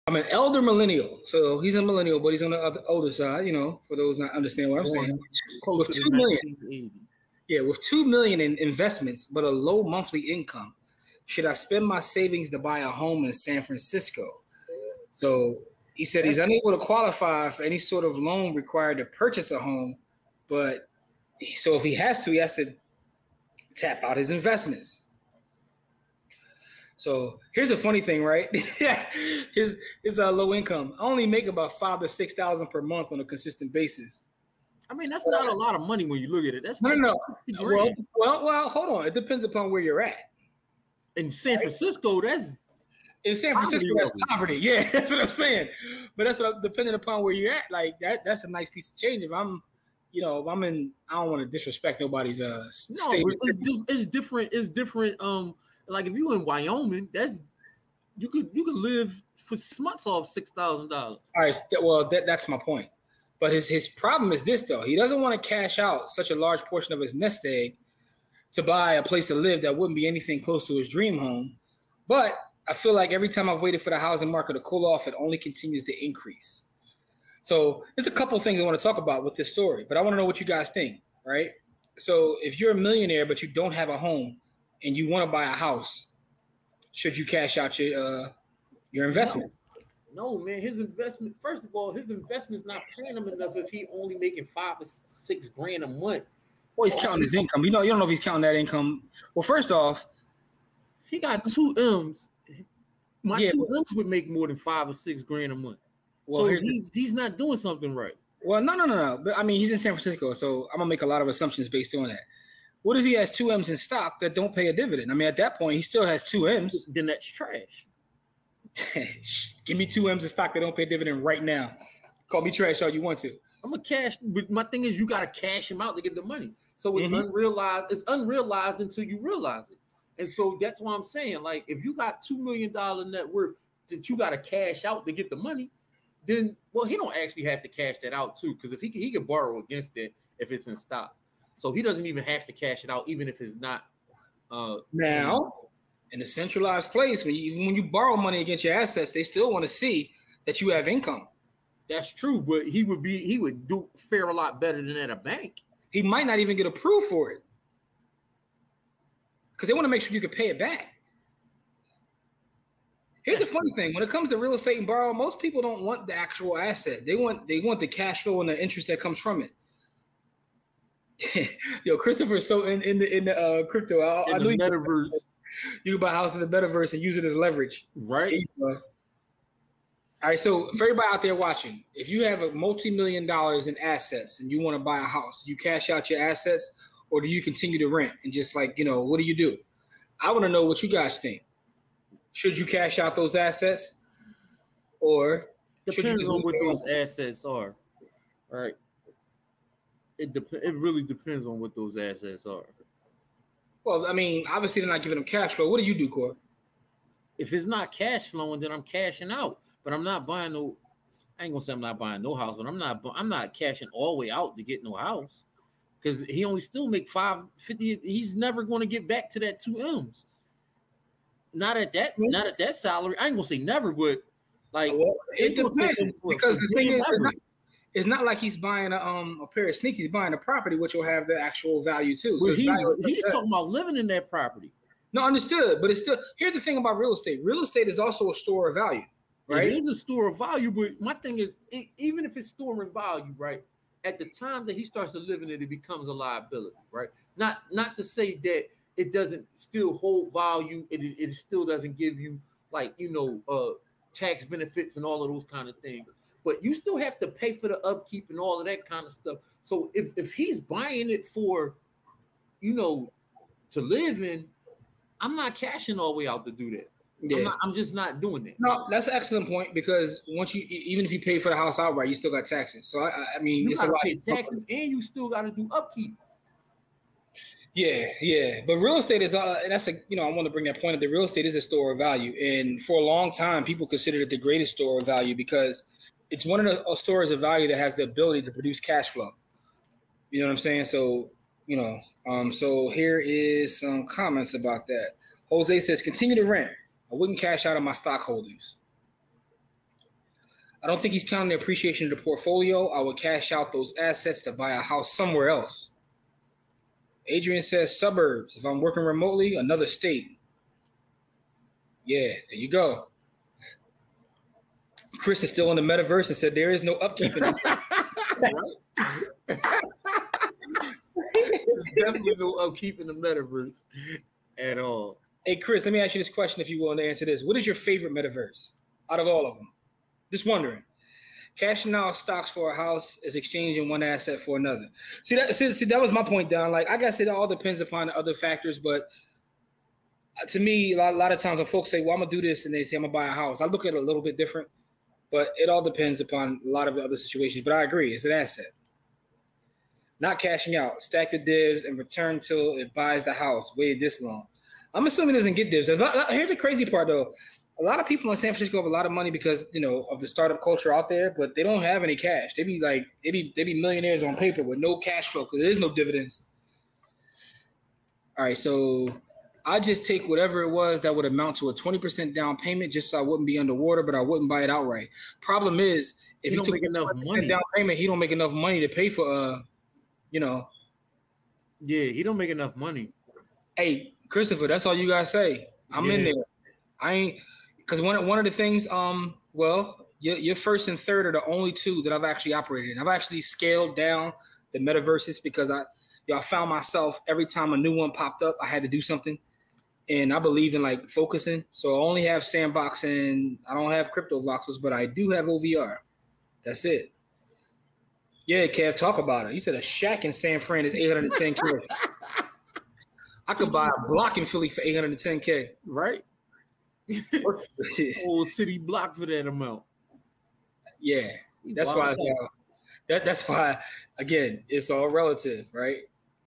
I'm an elder millennial, so he's a millennial, but he's on the older side. You know, for those not understand what I'm saying. Close with to 2 million, 1980. yeah, with 2 million in investments, but a low monthly income, should I spend my savings to buy a home in San Francisco? So he said he's unable to qualify for any sort of loan required to purchase a home, but so if he has to tap out his investments. So here's a funny thing, right? his low income. I only make about $5,000 to $6,000 per month on a consistent basis. I mean, that's not a lot of money when you look at it. That's no. Well, hold on. It depends upon where you're at. In San Francisco, that's poverty. Yeah, that's what I'm saying. But that's what depending upon where you're at, like that's a nice piece of change. If I'm in, I don't want to disrespect nobody's state. It's different. It's different. Like if you're in Wyoming, you could live for months off $6,000. All right. Well, that's my point. But his problem is this though. He doesn't want to cash out such a large portion of his nest egg to buy a place to live that wouldn't be anything close to his dream home. But I feel like every time I've waited for the housing market to cool off, it only continues to increase. So there's a couple of things I want to talk about with this story, but I want to know what you guys think, right? So if you're a millionaire but you don't have a home and you want to buy a house, should you cash out your investments? No, man. His investment, first of all, his investment's not paying him enough if he only making $5,000 or $6,000 a month. Well, he's counting his income. You don't know if he's counting that income. Well, first off, he got 2 M's. My 2 M's would make more than $5,000 or $6,000 a month. Well, so he's not doing something right. Well, no. But I mean, he's in San Francisco, so I'm gonna make a lot of assumptions based on that. What if he has 2 M's in stock that don't pay a dividend? I mean, at that point, he still has 2 M's. Then that's trash. Give me 2 M's in stock that don't pay a dividend right now. Call me trash all you want to. I'm gonna cash, but my thing is, you gotta cash him out to get the money. So it's unrealized. It's unrealized until you realize it. And so that's why I'm saying, like, if you got $2 million net worth that you gotta cash out to get the money, then he don't actually have to cash that out too, because if he can borrow against it if it's in stock. So he doesn't even have to cash it out, even if it's not. Now, in a centralized place, when you borrow money against your assets, they still want to see that you have income. That's true, but he would fare a lot better than at a bank. He might not even get approved for it because they want to make sure you can pay it back. Here's the funny thing: when it comes to real estate and borrow, most people don't want the actual asset. They want the cash flow and the interest that comes from it. Yo, Christopher's so in the crypto. I knew the metaverse. You can buy a house in the metaverse and use it as leverage, right? All right, so for everybody out there watching, if you have a multi-million-dollar in assets and you want to buy a house, do you cash out your assets or do you continue to rent? And just what do you do? I want to know what you guys think. Should you cash out those assets or depends on what those assets are, right? It really depends on what those assets are. Well, I mean, obviously they're not giving them cash flow. What do you do, Corey? If it's not cash flowing, then I'm cashing out. But I'm not buying no. I ain't gonna say I'm not buying no house, but I'm not cashing all the way out to get no house because he only still make $550. He's never going to get back to that 2 M's. Not at that salary. I ain't gonna say never, but it depends because the thing is, it's not like he's buying a pair of sneakers. He's buying a property, which will have the actual value too. So he's talking about living in that property. No, understood. But it's still, here's the thing about real estate. Real estate is also a store of value, right? It is a store of value, but my thing is, even if it's storing value, right, at the time that he starts to live in it, it becomes a liability, right? Not to say that it doesn't still hold value. It still doesn't give you tax benefits and all of those kind of things. But you still have to pay for the upkeep and all of that kind of stuff. So if he's buying it for, to live in, I'm not cashing all the way out to do that. Yeah. I'm just not doing that. No, that's an excellent point because even if you pay for the house outright, you still got taxes. So I mean, it's a lot of taxes and you still got to do upkeep. Yeah. But real estate is I want to bring that point up. The real estate is a store of value, and for a long time, people considered it the greatest store of value because it's one of the stores of value that has the ability to produce cash flow. You know what I'm saying? So, so here is some comments about that. Jose says, continue to rent. I wouldn't cash out on my stock holdings. I don't think he's counting the appreciation of the portfolio. I would cash out those assets to buy a house somewhere else. Adrian says suburbs. If I'm working remotely, another state. Yeah, there you go. Chris is still in the metaverse and said there is no upkeep in it. There's definitely no upkeep in the metaverse at all. Hey, Chris, let me ask you this question if you will to answer this. What is your favorite metaverse out of all of them? Just wondering. Cashing out stocks for a house is exchanging one asset for another. See, that was my point, Don. Like, I guess it all depends upon the other factors, but to me, a lot of times when folks say, well, I'm going to do this, and they say, I'm going to buy a house, I look at it a little bit different, but it all depends upon a lot of the other situations. But I agree, it's an asset. Not cashing out, stack the divs, and return till it buys the house. Wait this long. I'm assuming it doesn't get divs. Here's the crazy part, though. A lot of people in San Francisco have a lot of money because, you know, of the startup culture out there, but they don't have any cash. They be millionaires on paper with no cash flow because there is no dividends. All right, so I just take whatever it was that would amount to a 20% down payment just so I wouldn't be underwater, but I wouldn't buy it outright. Problem is, if he took enough money down payment, he don't make enough money to pay for, you know. Yeah, he don't make enough money. Hey, Christopher, that's all you guys say. I'm in there. I ain't. Because one of the things, your first and third are the only two that I've actually operated in. I've actually scaled down the metaverses because I found myself every time a new one popped up, I had to do something. And I believe in like focusing. So I only have Sandbox and I don't have crypto voxels, but I do have OVR. That's it. Yeah, Kev, talk about it. You said a shack in San Fran is $810K. I could buy a block in Philly for $810K. Right? Whole city block for that amount. Yeah, that's why. That's why. Again, it's all relative, right?